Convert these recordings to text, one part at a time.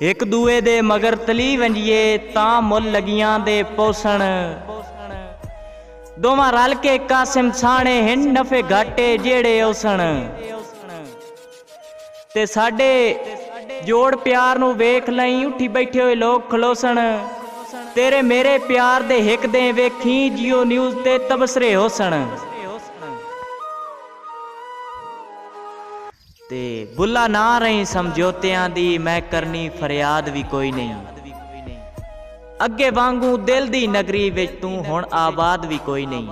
एक दूए दे मगर तली वंजिए तां मुल लगियां दे पोसण। दोवां रल के कासिम साणे हिन नफे घाटे जेड़े ओसण। ते साडे जोड़ प्यार नू वेख लई उठी बैठे होए लोग खलोसण। तेरे मेरे प्यार दे हिक दे वेखी जियो न्यूज़ ते तबसरे होसण। ते बुला ना रही समझौतियां दी मैं करनी फरियाद भी कोई नहीं। अगे वांगू दिल दी नगरी विच तू हुण आबाद भी कोई नहीं।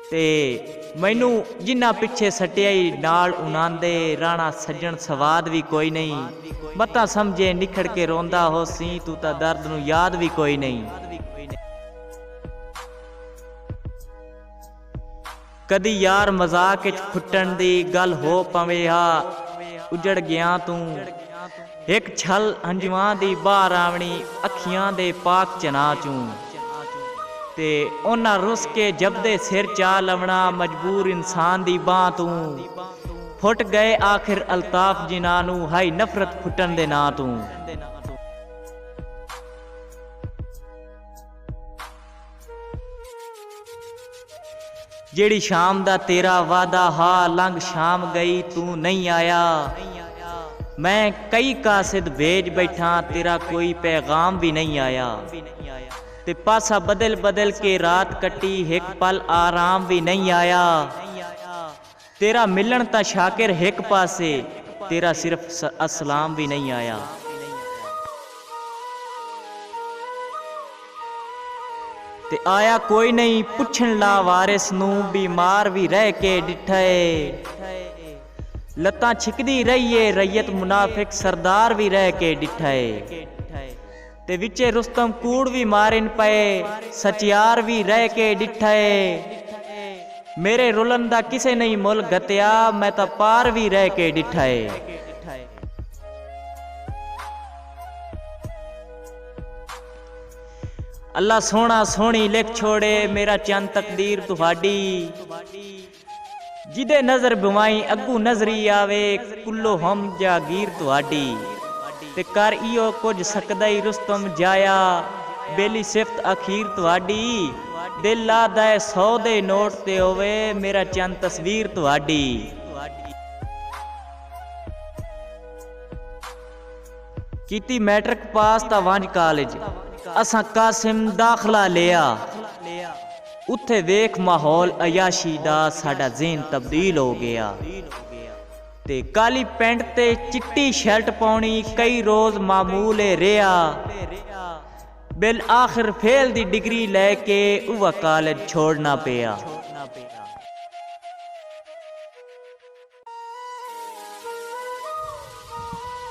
ते मैनू जिन्ना पिछे सटियाई नाल उनांदे राणा सज्जन सवाद भी कोई नहीं। मता समझे निखड़ के रोंदा हो सी तू ता दर्द नू याद भी कोई नहीं। कदी यार मजाक च फुटन दी गल हो पवे हा उजड़ गया तू। एक छल हंजुआं दी बाहर आवनी अखियां दे पाक चना चूं। ते ओना रुस के जबदे सिर चा लवना मजबूर इंसान दी बां तू। फुट गए आखिर अल्ताफ जिनानू हाई नफरत फुटन दे ना तू। जेड़ी शाम दा तेरा वादा हा लंघ शाम गई तू नहीं आया। मैं कई कासिद भेज बैठा तेरा कोई पैगाम भी नहीं आया। ते पासा बदल बदल के रात कटी एक पल आराम भी नहीं आया। तेरा मिलन ता शाकिर एक पासे तेरा सिर्फ अस्सलाम भी नहीं आया। ते आया कोई नहीं पुछन ला वारिस नू बीमार भी रह के डिठे। लत्तां छिकदी रहिए रैयत मुनाफिक सरदार भी रह के डिठे। ते विचे रुस्तम कूड़ भी मारिन पे सचियार भी रह के डिठे। मेरे रुलन दा किसे नहीं मुल गतिया मैं तां पार भी रह के डिठे। अल्लाह सोना सोनी लिख छोड़े मेरा चंद तकदीर तुहाडी। जिदे नजर बुवाई अगू नजरी आवे कुल्लो हम जागीर तुहाडी। ते कर इयो कुछ सकदा ही रुस्तम जाया बेली सिफत अखीर तुहाडी। दिल ला दे 100 दे नोट ते होवे मेरा चंद तस्वीर तुहाडी। कीती मैट्रिक पास ता वंज कॉलेज असां कासिम दाखला लिया। उत्थे वेख माहौल अयाशी दा साडा ज़हन तब्दील हो गया। ते काली पैंट ते चिट्टी शर्ट पाउनी कई रोज मामूल रेहा। बिल आखिर फेल दी डिग्री लैके उवा कॉलेज छोड़ना पिया।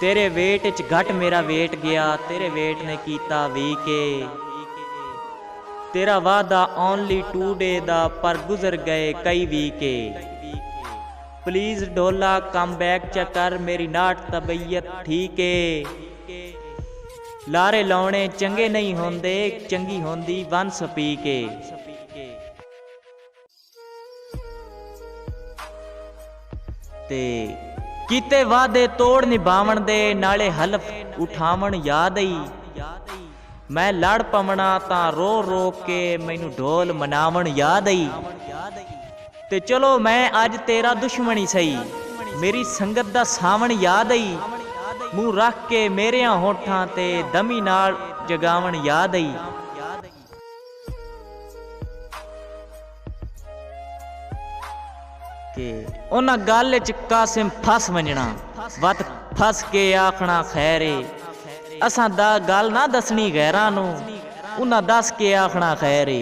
तेरे वेट च घट मेरा वेट गया तेरे वेट ने कीता वी के। तेरा वादा ओनली 2 डे दा पर गुजर गए कई वीके। प्लीज डोला कम बैक चकर मेरी नाट तबीयत ठीक है। लारे लाने चंगे नहीं होंदे चंगी होंदी वन सपी के। ते कीते वादे तोड़ निभावन दे नाले हलफ उठावन याद आई। मैं लड़ पवना तां रो रो के मैनू ढोल मनावन याद आई। ते चलो मैं अज तेरा दुश्मन ही सही मेरी संगत दा सावन याद आई। मुंह रख के मेरिया होठां ते दमी नाल जगावन याद आई। उन्हां गल च कासिम फस वंजना वत फस के आखना खैरे। असां दा गल ना दसनी गैरां नू उन्हां दस के आखना खैरे।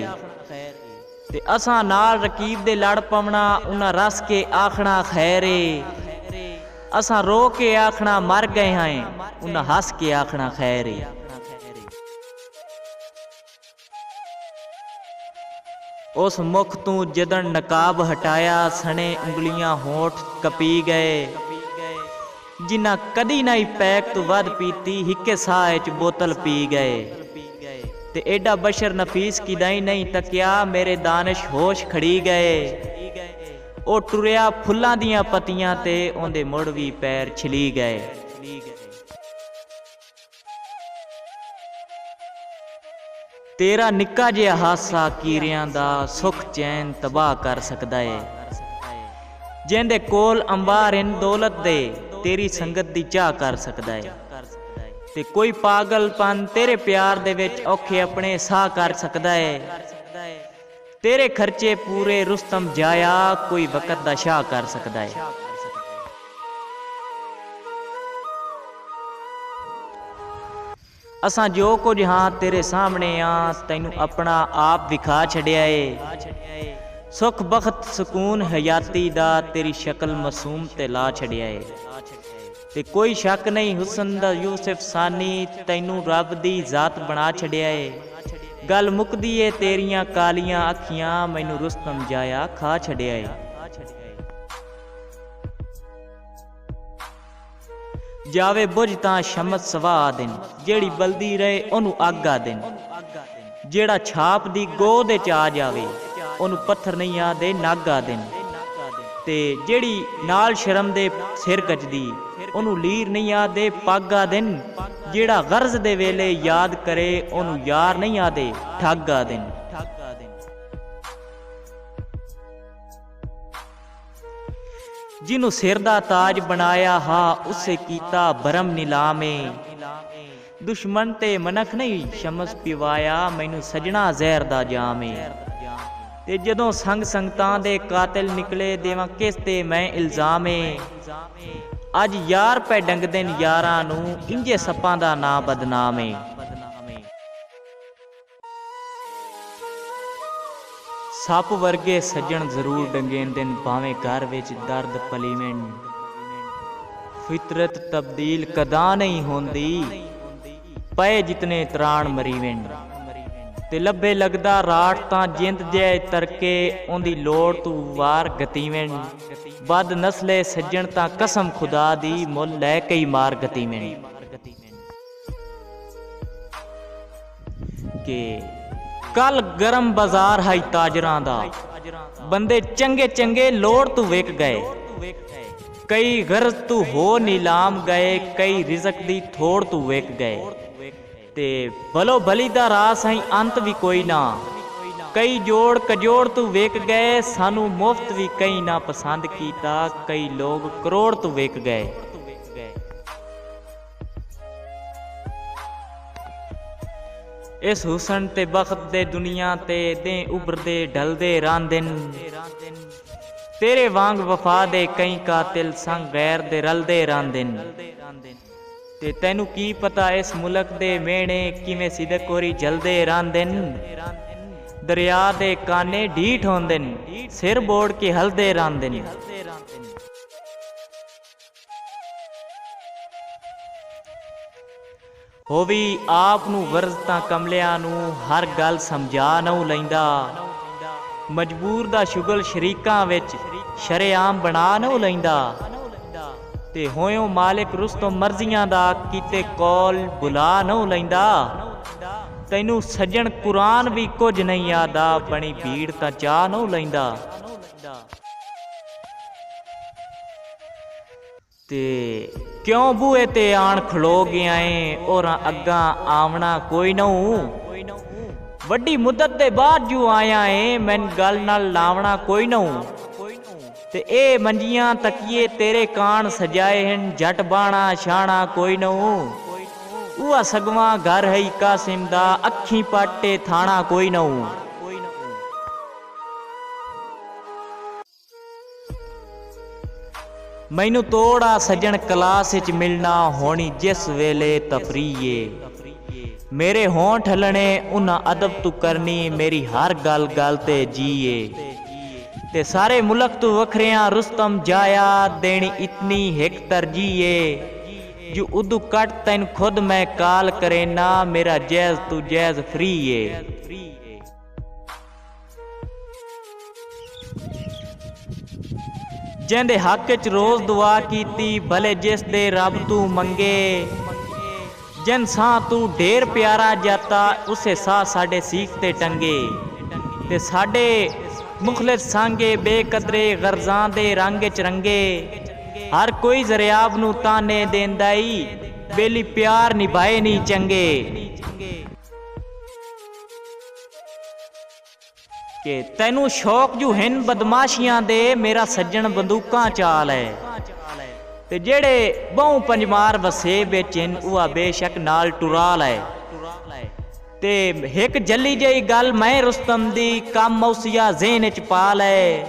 ते असां नाल रकीब दे लड़ पवना उन्हां रस के आखना खैरे। असां रो के आखना मर गए हैं उन्हां हस के आखना खैरे। उस मुख तू जदन नकाब हटाया सने उंगलियां होठ कपी गए। जिन्ना कदी नहीं पैक तो वध पीती हिके साह च बोतल पी गए। ते एडा बशर नफीस किदाई नहीं तकिया मेरे दानिश होश खड़ी गए। ओ टुरिया फुल्लां दियां पत्तियां ते ओंदे मुड़ भी पैर छिली गए। तेरा निक्का जिहा हासा कीरियां दा सुख चैन तबाह कर सकदा है। जिंदे कोल अंबार इन दौलत दे तेरी संगत दी चाह कर सकदा है। ते कोई पागलपन तेरे प्यार दे विच औखे अपने साह कर सकदा है। तेरे खर्चे पूरे रुस्तम जाया कोई वक़्त दा शाह कर सकदा है। असां जो कुछ हाँ तेरे सामने आ तैनू अपना आप विखा छड़िया है। सुख बख्त सुकून हयाती दा तेरी शक्ल मासूम ते ला छड़िया है। ते कोई शक नहीं हुसन दा यूसुफ सानी तैनू रब दी जात बना छड़िया है। गल मुकदी है तेरियां कालियां अखियां मैनू रुस्तम जाया खा छड़िया है। जावे बुझ तां शमस सवा दिन जेड़ी बलदी रहे ओनू आगा दिन। जेड़ा छाप दी गोह दे च आ जावे ओनू पत्थर नहीं आदे नागा दिन। ते जेड़ी नाल शर्म दे सिर गजदी ओनू लीर नहीं आदे पागा दिन। जेड़ा गर्ज दे वेले याद करे ओनू यार नहीं आदे ठागा दिन। जिन्हों सिर दा ताज बनाया हा उसे कीता भरम नीलामे। दुश्मन ते मनख नहीं शमस पिवाया मैनू सजना जहर दा जामे। ते जदों संग संगतां दे कातिल निकले देवां किस ते मैं इल्जामे। अज यार पै डंगदे न यारां नू इंजे सप्पां दा नां बदनामे। सप वर्गे सज्जन जरूर डंगेंदे न भावें घर विच दर्द पलीवें। फितरत तब्दील कदा नहीं होंदी पए जितने त्राण मरीवें। ते लब्बे लगदा राठ तां जिंद जै तरके ओंदी लोड़ तू वार गतीवें। बद नस्ले सज्जन तां कसम खुदा दी मुल लै कई मार गतीवें। के कल गरम बाजार हाई ताजरां दा बंदे चंगे चंगे लोड़ तू विक गए। कई गर्ज तू हो नीलाम गए कई रिजक दी थोड़ तू विक गए। ते भलो भली दा रास हाई अंत भी कोई ना। कई जोड़ कजोड़ तू विक गए सानू मुफ्त भी कई ना पसंद कीता कई लोग करोड़ तू विक गए। इस हुसन ते बख्त दे दुनिया ते दे उभरदे ढलदे रांदिन। तेरे वांग वफा दे कई कातिल संग गैर दे रलदे रांदिन। ते तैनू की पता इस मुल्क दे मेणे किवें सिदक होरी जलदे रांदिन। दरिया दे काने ढीठ होंदिन सिर बोड़ के हलदे रांदिन। होवी आप नू वर्ज तां कमलियां नू हर गल समझा नऊ लैंदा। मजबूर दा शुगल शरीकां विच शरेआम बना नऊ लैंदा। ते होयों मालिक रुस्तम मर्जियां दा कीते कौल बुला नऊ लैंदा। तैनू सज्जन कुरान भी कुछ नहीं आदा बनी भीड़ तां चाह नऊ लैंदा। ते क्यों बूए ते आण खड़ो गया है और अग्गा आवना कोई नहूं। वड्डी मुद्दत दे बाद जू आया है मैन गल नाल लावना कोई नहूं। ते ए मंजियां तकिए तेरे कान सजाए हैं जट बाणा शाणा कोई नहूं। उआ सगवा घर है कासिम दा अखी पाटे थाना कोई नहूं। मैनू तोड़ा सज्जन क्लास विच मिलना होनी जिस वेले तफरीए। मेरे होंठ हलने उन्हां अदब तू करनी मेरी हर गल गल ते जीए। ते सारे मुल्क तू वखरियां रुस्तम जाया देनी इतनी हिक तरजीए। जो उदू कट तैन खुद मैं काल करे ना मेरा जैज तू जैज फ्री है। जिंदे हक च रोज दुआ कीती भले जिस दे रब तू मंगे। जिन सा तू ढेर प्यारा जाता उसे सा साडे सीख ते टंगे। ते साडे मुखलिस सांगे बेकदरे गर्जां दे रंग च रंगे। हर कोई जरियाब नू ताने देंदाई बेली प्यार निभाए नहीं चंगे। ਕਿ ਤੈਨੂੰ ਸ਼ੌਕ ਜੂ ਹਨ ਬਦਮਾਸ਼ੀਆਂ ਦੇ, ਮੇਰਾ ਸੱਜਣ ਬੰਦੂਕਾਂ ਚਾਲ ਹੈ। ਤੇ ਜਿਹੜੇ ਬਹੁ ਪੰਜਮਾਰ ਵਸੇ ਵਿੱਚ ਉਹ ਬੇਸ਼ੱਕ ਨਾਲ ਟੁਰਾਲ ਹੈ। ਤੇ ਇੱਕ ਜੱਲੀ ਜਿਹੀ ਗੱਲ ਮੈਂ ਰੁਸਤਮ ਦੀ ਕੰਮ ਮੌਸੀਆ ਜ਼ੇਨ ਚ ਪਾ ਲੈ,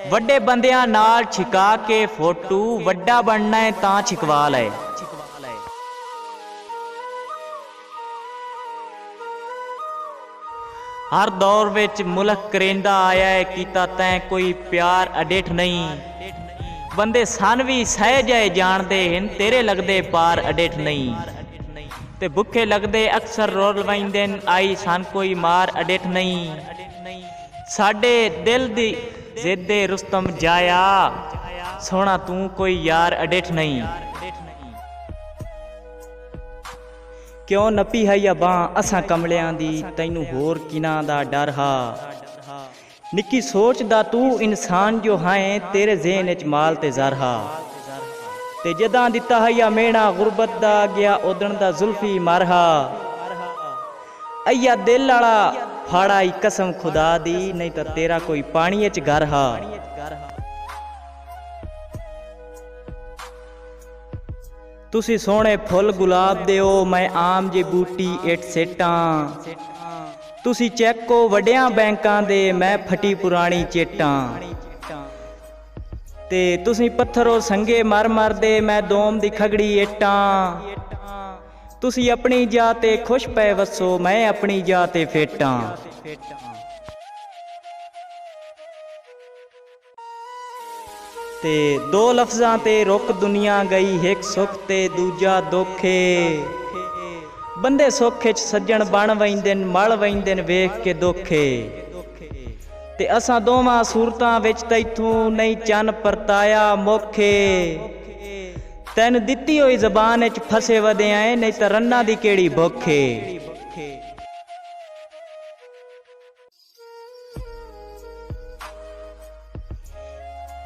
ਵੱਡੇ ਬੰਦਿਆਂ ਨਾਲ ਛਿਕਾ ਕੇ ਫੋਟੂ, ਵੱਡਾ ਬਣਨਾ ਹੈ ਤਾਂ ਛਿਕਵਾ ਲੈ। ਹਰ ਦੌਰ ਵਿੱਚ ਮੁਲਕ ਕਰੇਂਦਾ ਆਇਆ ਹੈ, ਕੀਤਾ ਤੈਂ ਕੋਈ ਪਿਆਰ ਅਡਿੱਠ ਨਹੀਂ। ਬੰਦੇ ਸਨ ਵੀ ਸਹਿ ਜਾਏ ਜਾਣਦੇ ਹਨ, ਤੇਰੇ ਲੱਗਦੇ ਪਾਰ ਅਡਿੱਠ ਨਹੀਂ। ਤੇ ਭੁੱਖੇ ਲੱਗਦੇ ਅਕਸਰ ਰੋਲ ਵੈਂਦੇ, ਆਈ ਸਨ ਕੋਈ ਮਾਰ ਅਡਿੱਠ ਨਹੀਂ। ਸਾਡੇ ਦਿਲ ਦੀ ਜ਼ਿੱਦੇ ਰੁਸਤਮ ਜਾਇਆ, ਸੋਹਣਾ ਤੂੰ ਕੋਈ ਯਾਰ ਅਡਿੱਠ ਨਹੀਂ। ਕਿਉਂ ਨੱਪੀ ਹੈ ਬਾਂਹ ਅਸਾਂ ਕਮਲਿਆਂ ਦੀ, ਤੈਨੂੰ ਹੋਰ ਕਿਨਾਂ ਦਾ ਡਰ ਹਾ। ਨਿੱਕੀ ਸੋਚਦਾ ਤੂੰ ਇਨਸਾਨ ਜੋ ਹੈ, ਤੇਰੇ ਜ਼ੇਨ ਚ ਮਾਲ ਤੇ ਜ਼ਰ ਹਾ। ਤੇ ਜਦਾਂ ਦਿੱਤਾ ਹੈ ਮੇਣਾ ਗੁਰਬਤ ਦਾ, ਗਿਆ ਉਦਣ ਦਾ ਜ਼ੁਲਫੀ ਮਰਹਾ। ਅਈਆ ਦਿਲ ਵਾਲਾ ਫਾੜਾ ਈ ਕਸਮ ਖੁਦਾ ਦੀ, ਨਹੀਂ ਤਾਂ ਤੇਰਾ ਕੋਈ ਪਾਣੀ ਚ ਘਰ ਹਾ। ਤੁਸੀਂ ਸੋਹਣੇ ਫੁੱਲ ਗੁਲਾਬ ਦਿਓ, ਮੈਂ ਆਮ ਜੇ ਬੂਟੀ ਇੱਟ ਸਿੱਟਾਂ। ਤੁਸੀਂ ਚੈੱਕੋ ਵੱਡਿਆਂ ਬੈਂਕਾਂ ਦੇ, ਮੈਂ ਫਟੀ ਪੁਰਾਣੀ ਚੇਟਾਂ। ਤੇ ਤੁਸੀਂ ਪੱਥਰੋ ਸੰਗੇ ਮਰ ਮਰਦੇ, ਮੈਂ ਦੋਮ ਦੀ ਖਗੜੀ ਇੱਟਾਂ। ਤੁਸੀਂ ਆਪਣੀ ਜਾ ਤੇ ਖੁਸ਼ ਪੈ ਵਸੋ, ਮੈਂ ਆਪਣੀ ਜਾ ਤੇ ਫੇਟਾਂ। ਤੇ ਦੋ ਲਫ਼ਜ਼ਾਂ ਤੇ ਰੁਕ ਦੁਨੀਆ ਗਈ, ਇੱਕ ਸੁੱਖ ਤੇ ਦੂਜਾ ਦੁੱਖੇ। ਬੰਦੇ ਸੁੱਖ ਚ ਸੱਜਣ ਬਣ ਵੈਂਦੇ, ਮਲ ਵੈਂਦੇ ਵੇਖ ਕੇ ਦੁੱਖੇ। ਤੇ ਅਸਾਂ ਦੋਵਾਂ ਸੂਰਤਾਂ ਵਿੱਚ ਤੈਥੋਂ ਨਹੀਂ ਚੰਨ ਪਰਤਾਇਆ ਮੋਖੇ। ਤੈਨੂੰ ਦਿੱਤੀ ਹੋਈ ਜ਼ਬਾਨ ਵਿੱਚ ਫਸੇ ਵਦੇ ਆਏ, ਨਹੀਂ ਤਾਂ ਰੰਨਾਂ ਦੀ ਕਿਹੜੀ ਭੁੱਖੇ।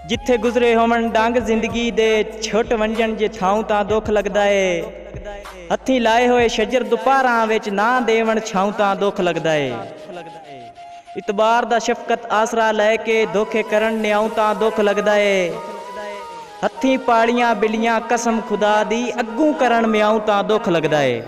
ਜਿੱਥੇ ਗੁਜ਼ਰੇ ਹੋਵਣ ਡੰਗ ਜ਼ਿੰਦਗੀ ਦੇ, ਛੁੱਟ ਵੰਜਣ ਜੇ ਥਾਉ ਤਾਂ ਦੁੱਖ ਲੱਗਦਾ ਏ। ਹੱਥੀਂ ਲਾਏ ਹੋਏ ਸ਼ਜਰ ਦੁਪਹਿਰਾਂ ਵਿੱਚ ਨਾ ਦੇਵਣ ਛਾਉ ਤਾਂ ਦੁੱਖ ਲੱਗਦਾ ਏ। ਇਤਬਾਰ ਦਾ ਸ਼ਫਕਤ ਆਸਰਾ ਲੈ ਕੇ ਧੋਖੇ ਕਰਨ ਨਿਆਉ ਤਾਂ ਦੁੱਖ ਲੱਗਦਾ ਏ। ਹੱਥੀਂ ਪਾਲੀਆਂ ਬਿੱਲੀਆਂ ਕਸਮ ਖੁਦਾ ਦੀ, ਅੱਗੂ ਕਰਨ ਮਿਆਉ ਤਾਂ ਦੁੱਖ ਲੱਗਦਾ ਏ।